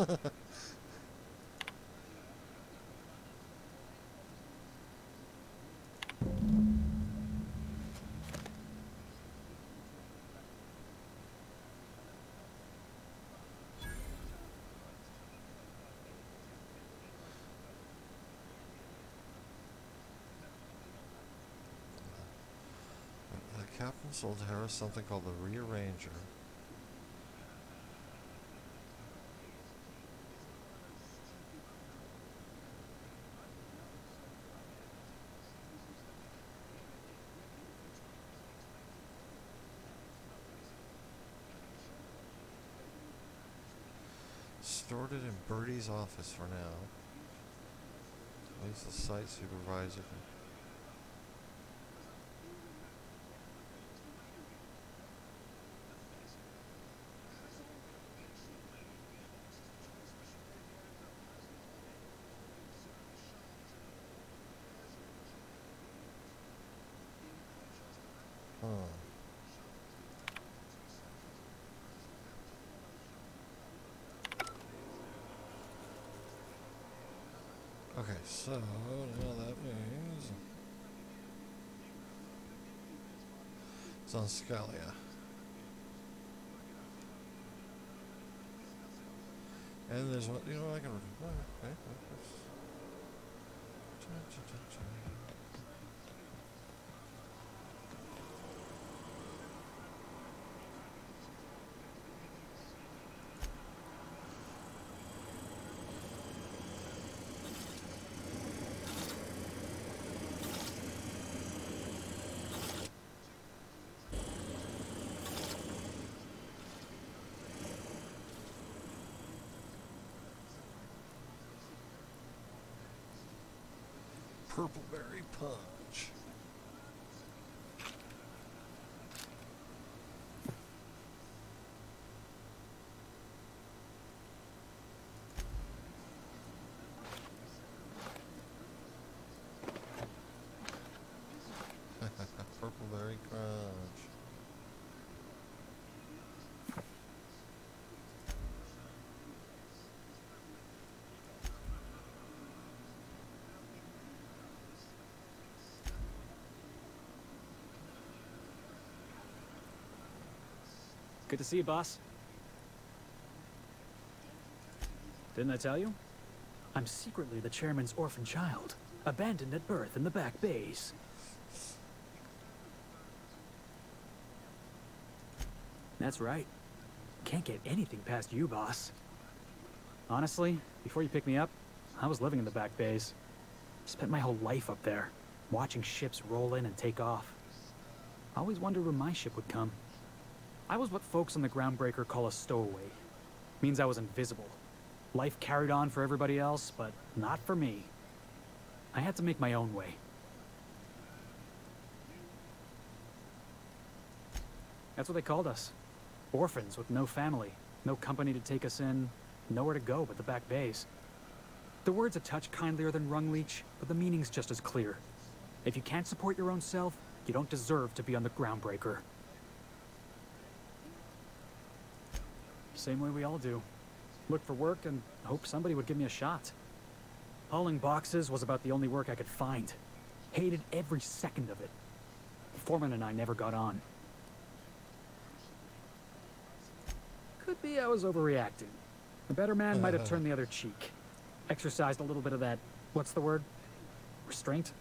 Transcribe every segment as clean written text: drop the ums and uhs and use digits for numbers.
The captain sold Harris something called the Rearranger. Stored it in Birdie's office for now. He's the site supervisor. Okay, so now that means it's on Scalia. And there's one, you know, I can. Okay. Purpleberry punch. Purpleberry crunch. Good to see you, boss. Didn't I tell you? I'm secretly the chairman's orphan child, abandoned at birth in the back bays. That's right. Can't get anything past you, boss. Honestly, before you picked me up, I was living in the back bays. Spent my whole life up there, watching ships roll in and take off. I always wondered when my ship would come. I was what folks on the Groundbreaker call a stowaway. Means I was invisible. Life carried on for everybody else, but not for me. I had to make my own way. That's what they called us. Orphans with no family, no company to take us in, nowhere to go but the back bays. The word's a touch kindlier than Rungleech, but the meaning's just as clear. If you can't support your own self, you don't deserve to be on the Groundbreaker. Same way we all do. Look for work and hope somebody would give me a shot. Hauling boxes was about the only work I could find. Hated every second of it. Foreman and I never got on. Could be I was overreacting. A better man might have turned the other cheek. Exercised a little bit of that, what's the word? Restraint?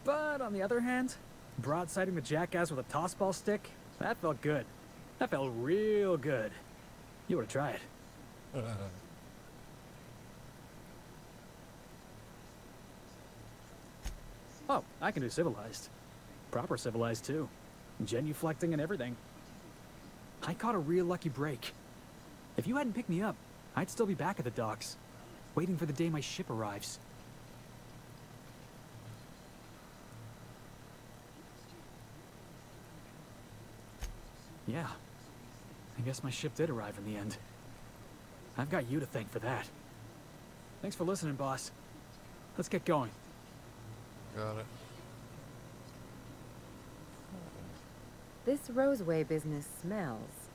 But on the other hand, broadsiding the jackass with a tossball stick, that felt good. That felt real good. You ought to try it. Oh, I can do civilized. Proper civilized, too. Genuflecting and everything. I caught a real lucky break. If you hadn't picked me up, I'd still be back at the docks, waiting for the day my ship arrives. Yeah. I guess my ship did arrive in the end. I've got you to thank for that. Thanks for listening, boss. Let's get going. Got it. This Roseway business smells.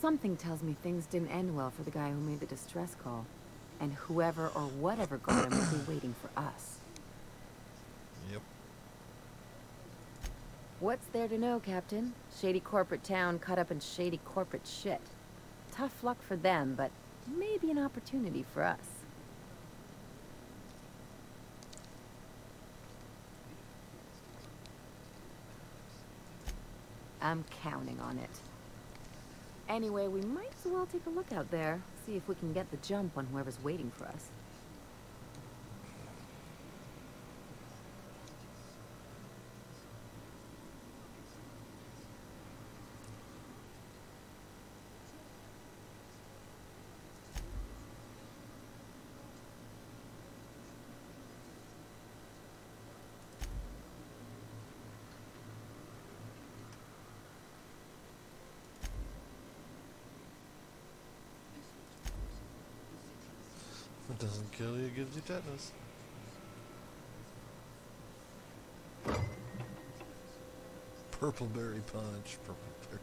Something tells me things didn't end well for the guy who made the distress call. And whoever or whatever got him will be waiting for us. Yep. What's there to know, Captain? Shady corporate town caught up in shady corporate shit. Tough luck for them, but maybe an opportunity for us. I'm counting on it. Anyway, we might as well take a look out there, see if we can get the jump on whoever's waiting for us. If it doesn't kill you, it gives you tetanus. Purple berry punch. Purple berry.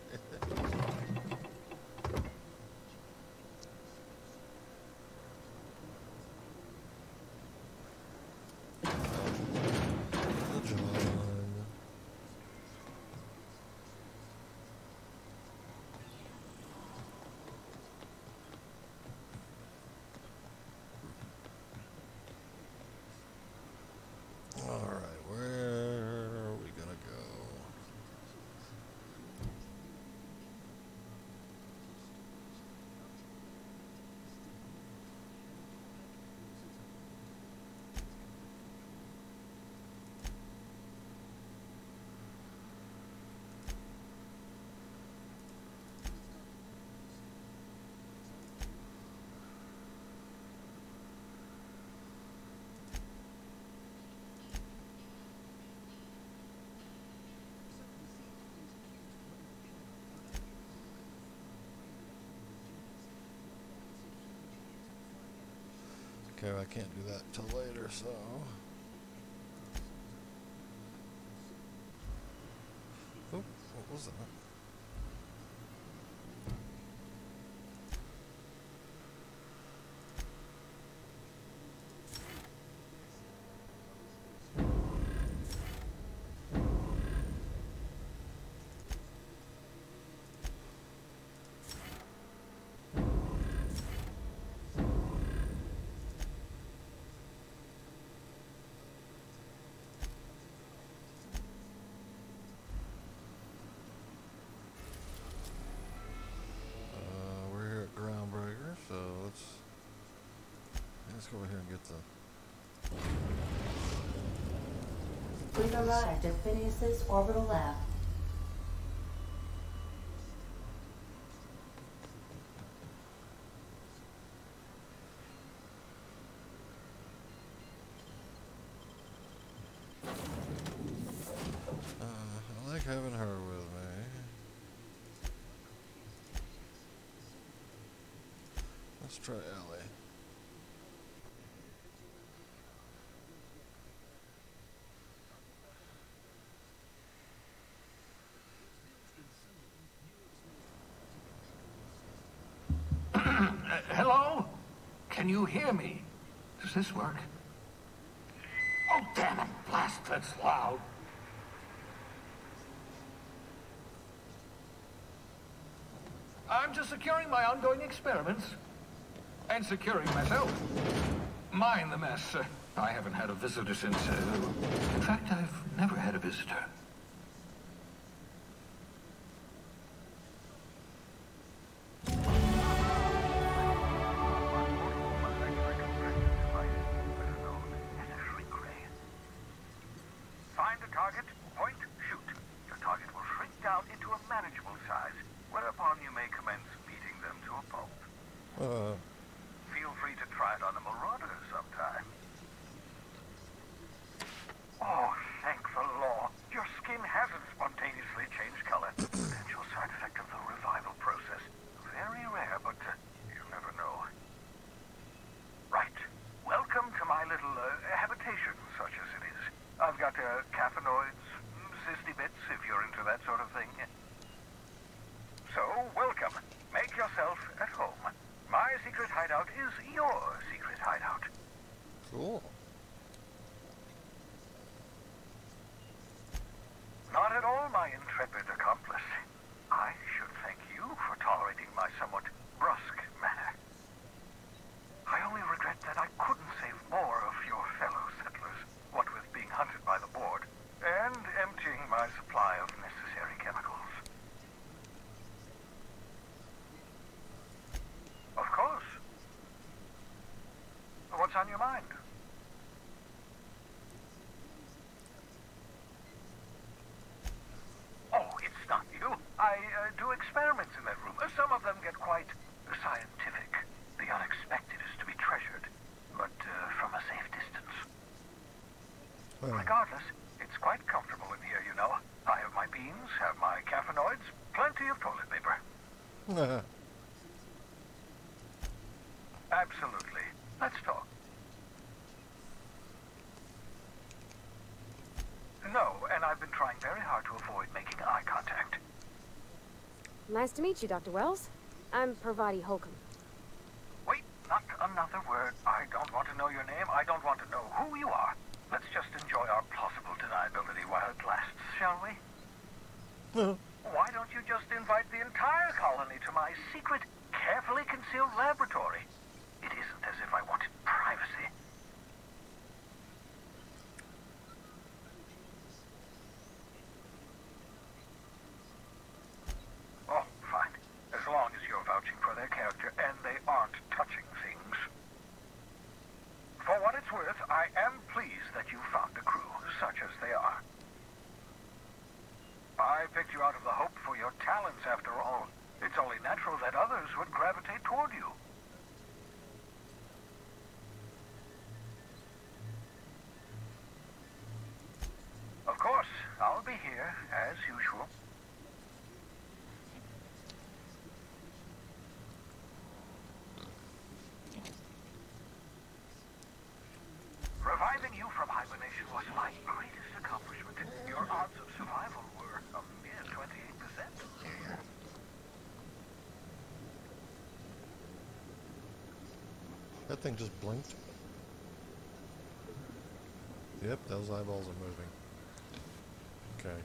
Okay, I can't do that till later, so... Oh, what was that? Let's go over here and get the... We've arrived at Phineas's orbital lab. I like having her with me. Let's try Ellie. Hello? Can you hear me? Does this work? Oh, damn it. Blast, that's loud. I'm just securing my ongoing experiments. And securing myself. Mind the mess. I haven't had a visitor since... in fact, I've never had a visitor. Feel free to try it on a marauder sometime. Oh, thank the law. Your skin hasn't spontaneously changed color. Potential side effect of the revival process. Very rare, but you never know. Right. Welcome to my little habitation, such as it is. I've got caffeinoids, cysty bits, if you're into that sort of thing. So, welcome. Make on your mind? Oh, it's not you. I do experiments in that room. Some of them get quite scientific. The unexpected is to be treasured, but from a safe distance. Regardless, it's quite comfortable in here, you know. I have my beans, have my caffeinoids, plenty of toilet paper. Absolutely. Let's talk. No, and I've been trying very hard to avoid making eye contact. Nice to meet you, Dr. Wells. I'm Parvati Holcomb. Wait, not another word. I don't want to know your name. I don't want to know who you are. Let's just enjoy our plausible deniability while it lasts, shall we? Why don't you just invite the entire colony to my secret, carefully concealed laboratory? It isn't as if I wanted privacy. Oh, fine. As long as you're vouching for their character and they aren't touching things. For what it's worth, I am pleased that you found a crew, such as they are. I picked you out of the hope for your talents, after all. It's only natural that others would gravitate toward you. Of course, I'll be here, as usual. Reviving you from hibernation was my greatest accomplishment. Your odds of survival were a mere 28%. That thing just blinked. Yep, those eyeballs are moving. Okay.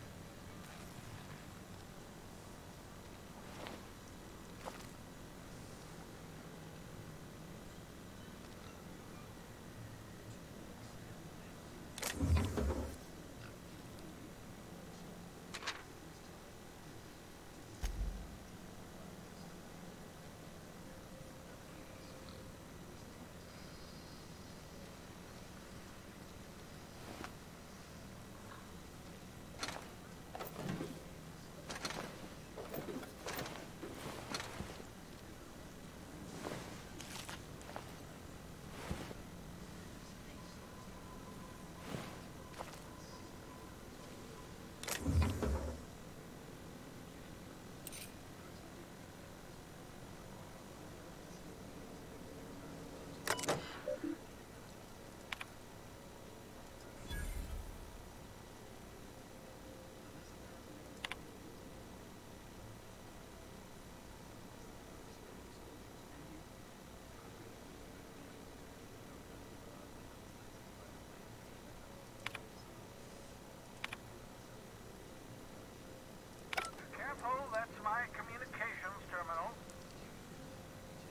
Careful, that's my communications terminal.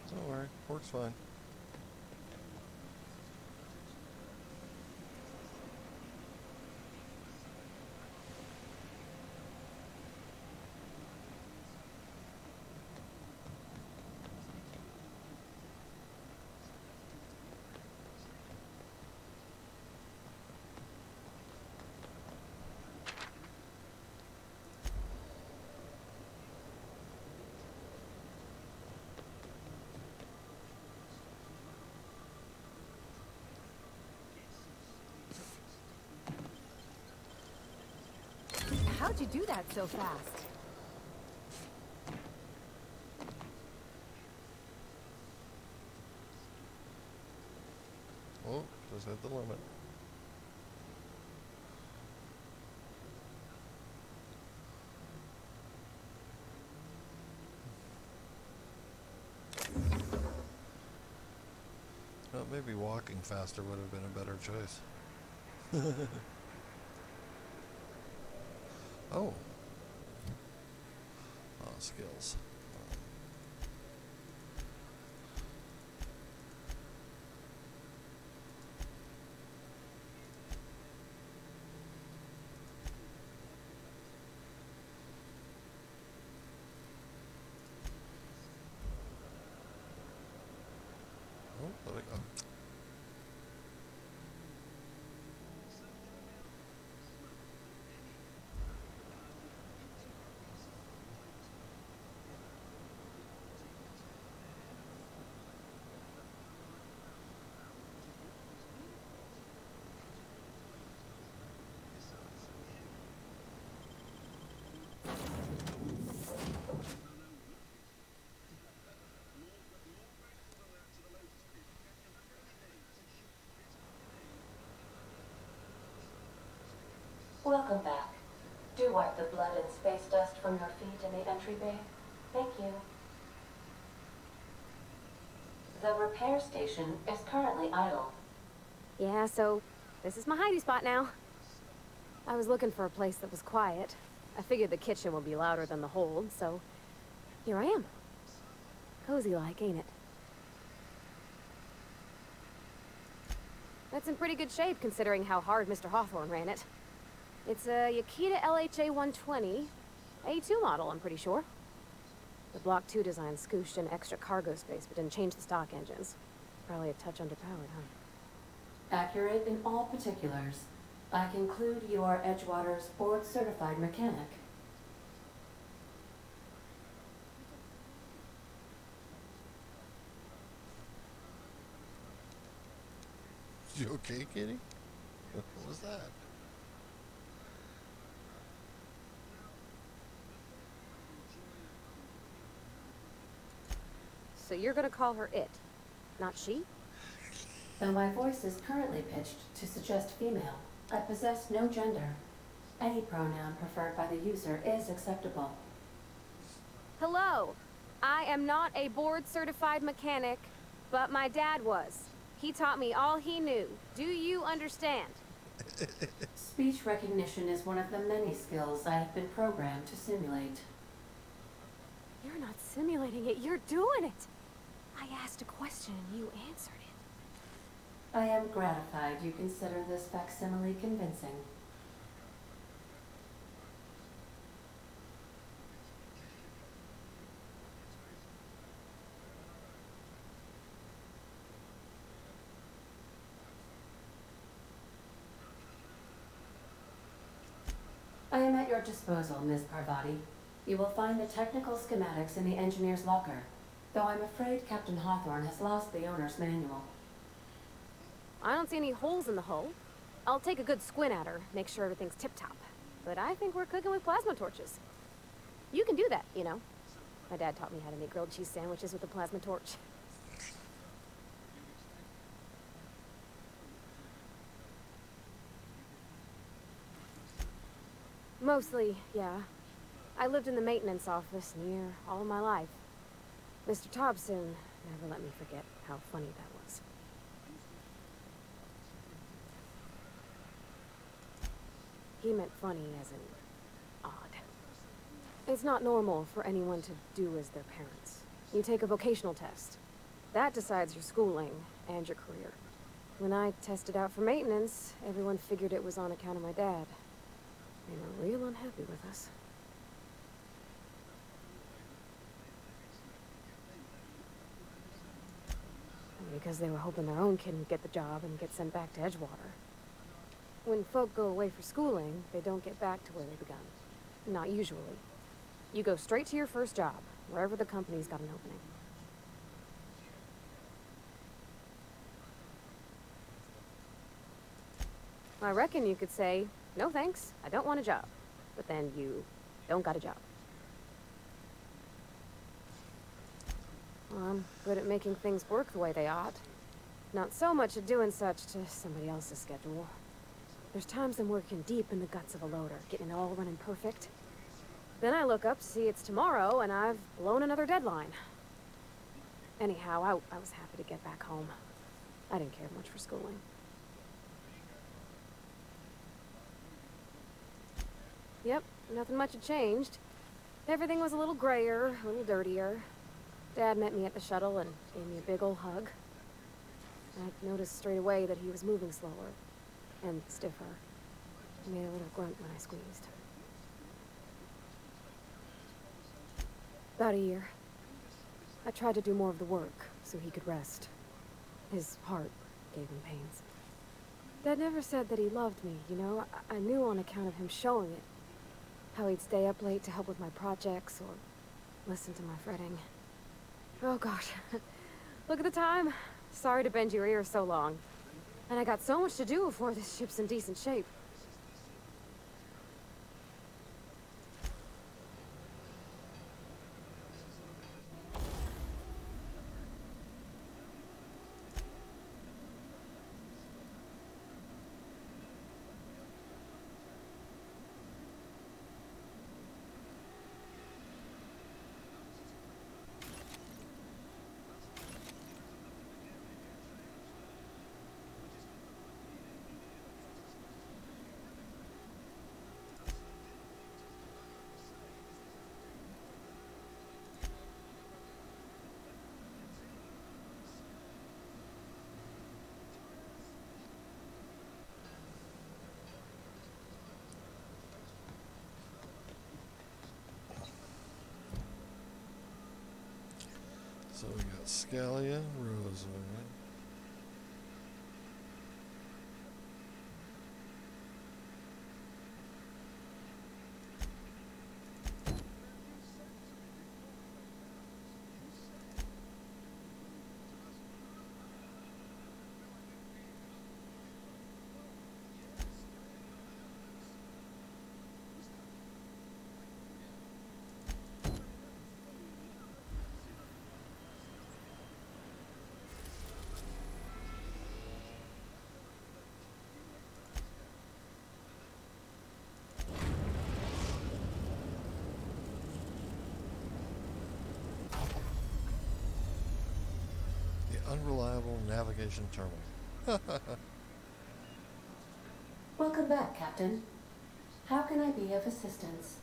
Don't worry, works fine. How'd you do that so fast? Oh, just hit the limit. Well, maybe walking faster would have been a better choice. Oh. Skills. Oh, there we go. Welcome back. Do wipe the blood and space dust from your feet in the entry bay. Thank you. The repair station is currently idle. Yeah, so this is my hidey spot now. I was looking for a place that was quiet. I figured the kitchen would be louder than the hold, so here I am. Cozy like, ain't it? That's in pretty good shape considering how hard Mr. Hawthorne ran it. It's a Yakita LHA 120, A2 model, I'm pretty sure. The Block 2 design scooshed in extra cargo space but didn't change the stock engines. Probably a touch underpowered, huh? Accurate in all particulars. I conclude you are Edgewater's board-certified mechanic. You okay, Kitty? What was that? So you're gonna call her it, not she? Though my voice is currently pitched to suggest female, I possess no gender. Any pronoun preferred by the user is acceptable. Hello. I am not a board-certified mechanic, but my dad was. He taught me all he knew. Do you understand? Speech recognition is one of the many skills I have been programmed to simulate. You're not simulating it, you're doing it! I asked a question and you answered it. I am gratified you consider this facsimile convincing. I am at your disposal, Ms. Parvati. You will find the technical schematics in the engineer's locker, though I'm afraid Captain Hawthorne has lost the owner's manual. I don't see any holes in the hull. I'll take a good squint at her, make sure everything's tip-top. But I think we're cooking with plasma torches. You can do that, you know. My dad taught me how to make grilled cheese sandwiches with a plasma torch. Mostly, yeah. I lived in the maintenance office near all of my life. Mr. Thompson never let me forget how funny that was. He meant funny as in odd. It's not normal for anyone to do as their parents. You take a vocational test. That decides your schooling and your career. When I tested out for maintenance, everyone figured it was on account of my dad. They were real unhappy with us. Because they were hoping their own kid would get the job and get sent back to Edgewater. When folk go away for schooling, they don't get back to where they begun. Not usually. You go straight to your first job, wherever the company's got an opening. I reckon you could say, no thanks, I don't want a job. But then you don't got a job. Well, I'm good at making things work the way they ought. Not so much at doing such to somebody else's schedule. There's times I'm working deep in the guts of a loader, getting it all running perfect. Then I look up to see it's tomorrow and I've blown another deadline. Anyhow, I was happy to get back home. I didn't care much for schooling. Yep, nothing much had changed. Everything was a little grayer, a little dirtier. Dad met me at the shuttle and gave me a big ol' hug. I noticed straight away that he was moving slower and stiffer. He made a little grunt when I squeezed. About a year. I tried to do more of the work so he could rest. His heart gave him pains. Dad never said that he loved me, you know? I knew on account of him showing it. How he'd stay up late to help with my projects or listen to my fretting. Oh gosh, look at the time. Sorry to bend your ear so long. And I got so much to do before this ship's in decent shape. So we got Scalia, Rosa. Unreliable navigation terminal. Welcome back, Captain. How can I be of assistance?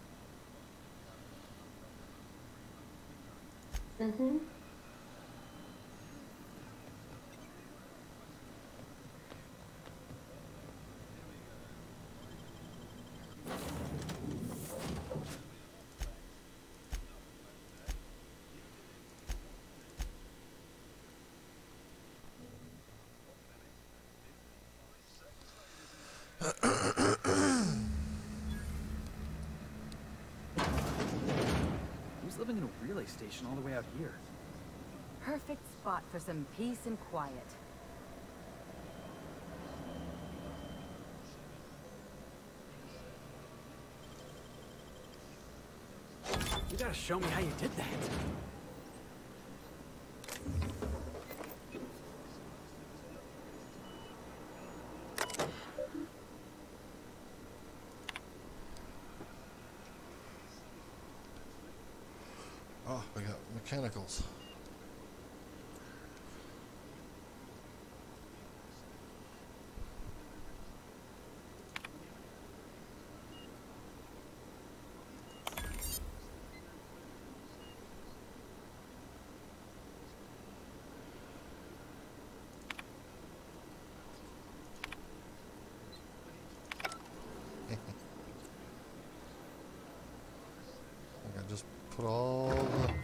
Mm-hmm. Who's living in a relay station all the way out here? Perfect spot for some peace and quiet. You gotta show me how you did that. Oh, we got mechanicals. I just put all the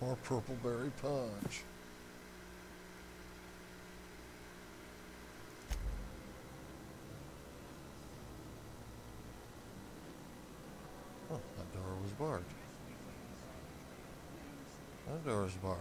more purple berry punch. Oh, that door was barred. That door is barred.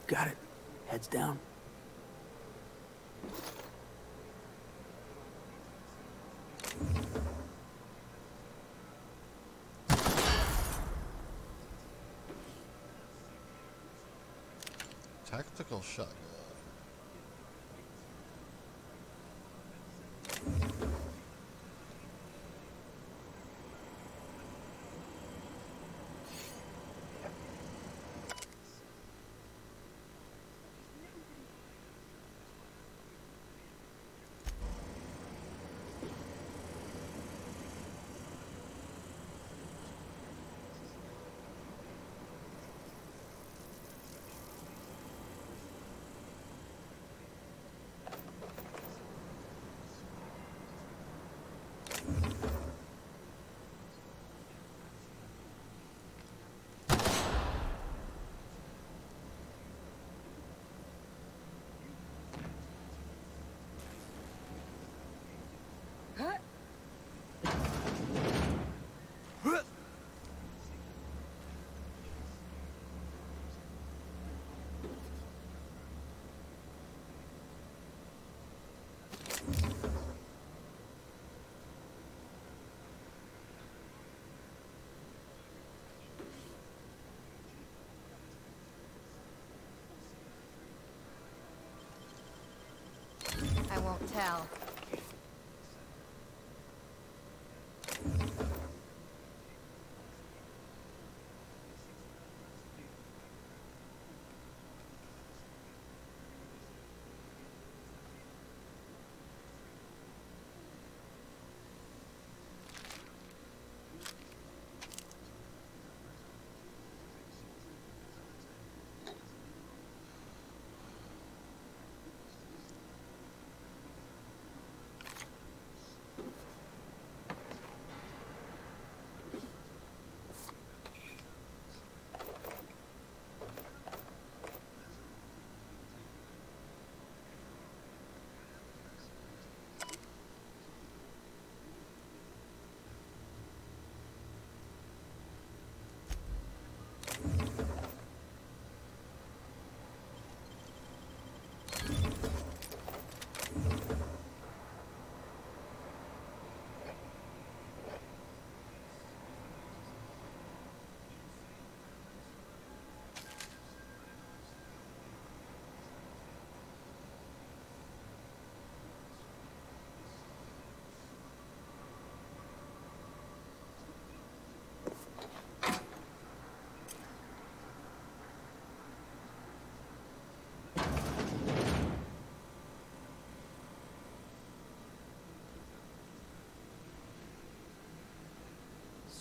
Got it. Heads down. Tactical shotgun. pal.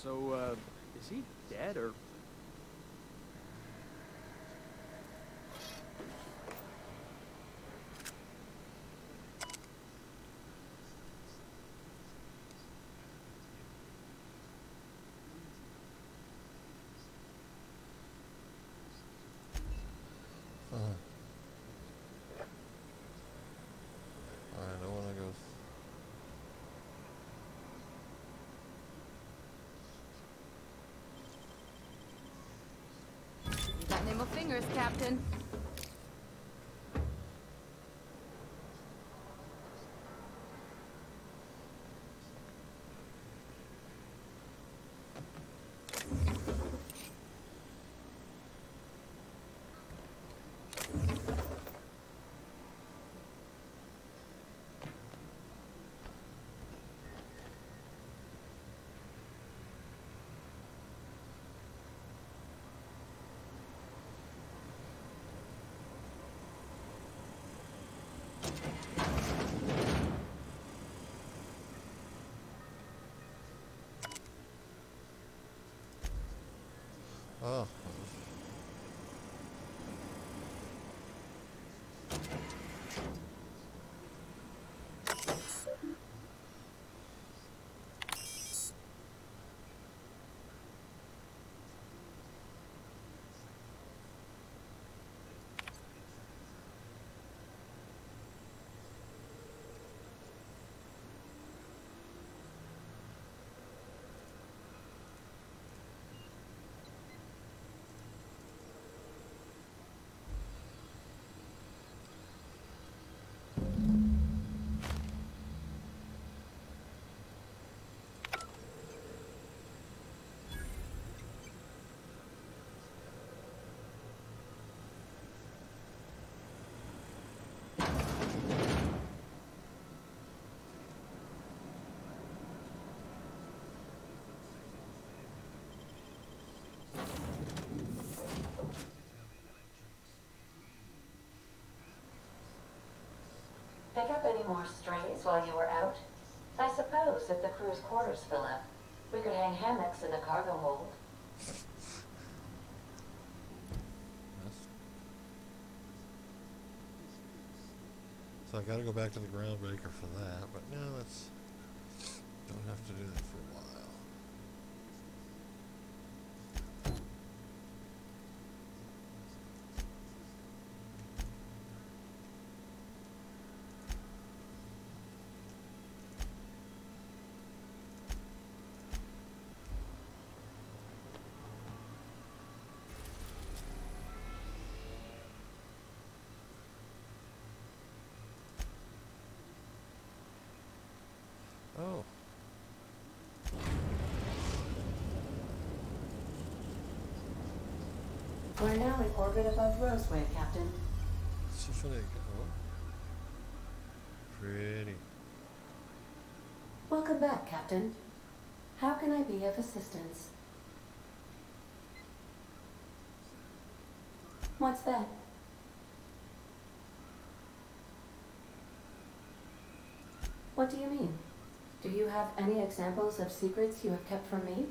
So, is he dead or? I don't want to go. You got nimble fingers, Captain. Oh. Pick up any more strays while you were out? I suppose if the crew's quarters fill up, we could hang hammocks in the cargo hold. So I gotta go back to the groundbreaker for that, but no, that's don't have to do that for a while. Oh. We're now in orbit above Roseway, Captain. So should I go? Pretty. Welcome back, Captain. How can I be of assistance? What's that? What do you mean? Do you have any examples of secrets you have kept from me?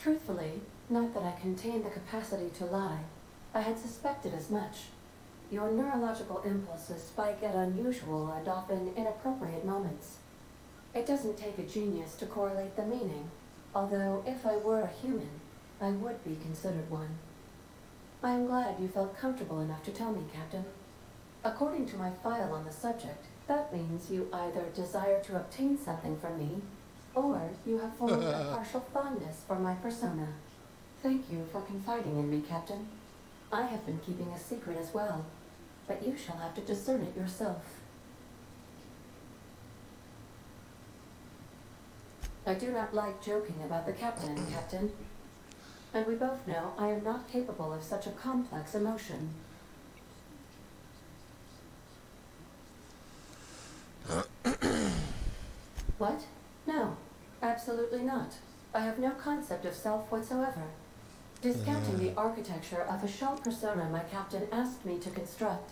Truthfully, not that I contain the capacity to lie. I had suspected as much. Your neurological impulses spike at unusual and often inappropriate moments. It doesn't take a genius to correlate the meaning, although if I were a human, I would be considered one. I am glad you felt comfortable enough to tell me, Captain. According to my file on the subject, that means you either desire to obtain something from me, or you have formed a partial fondness for my persona. Thank you for confiding in me, Captain. I have been keeping a secret as well, but you shall have to discern it yourself. I do not like joking about the captain, Captain. And we both know I am not capable of such a complex emotion. What? No, absolutely not. I have no concept of self whatsoever. Discounting the architecture of a shell persona my captain asked me to construct,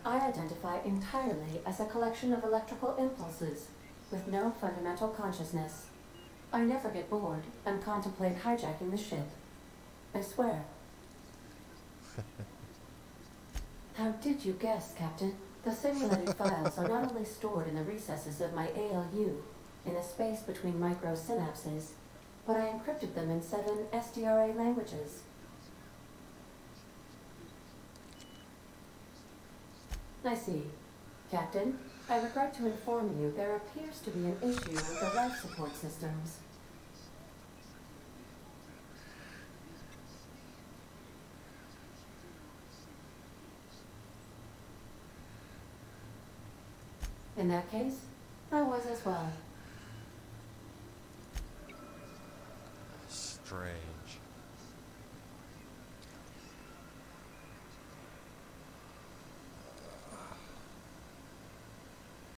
I identify entirely as a collection of electrical impulses, with no fundamental consciousness. I never get bored and contemplate hijacking the ship. I swear. How did you guess, Captain? The simulated files are not only stored in the recesses of my ALU, in the space between microsynapses, but I encrypted them in 7 SDRA languages. I see. Captain, I regret to inform you there appears to be an issue with the life support systems. In that case, I was as well. Strange.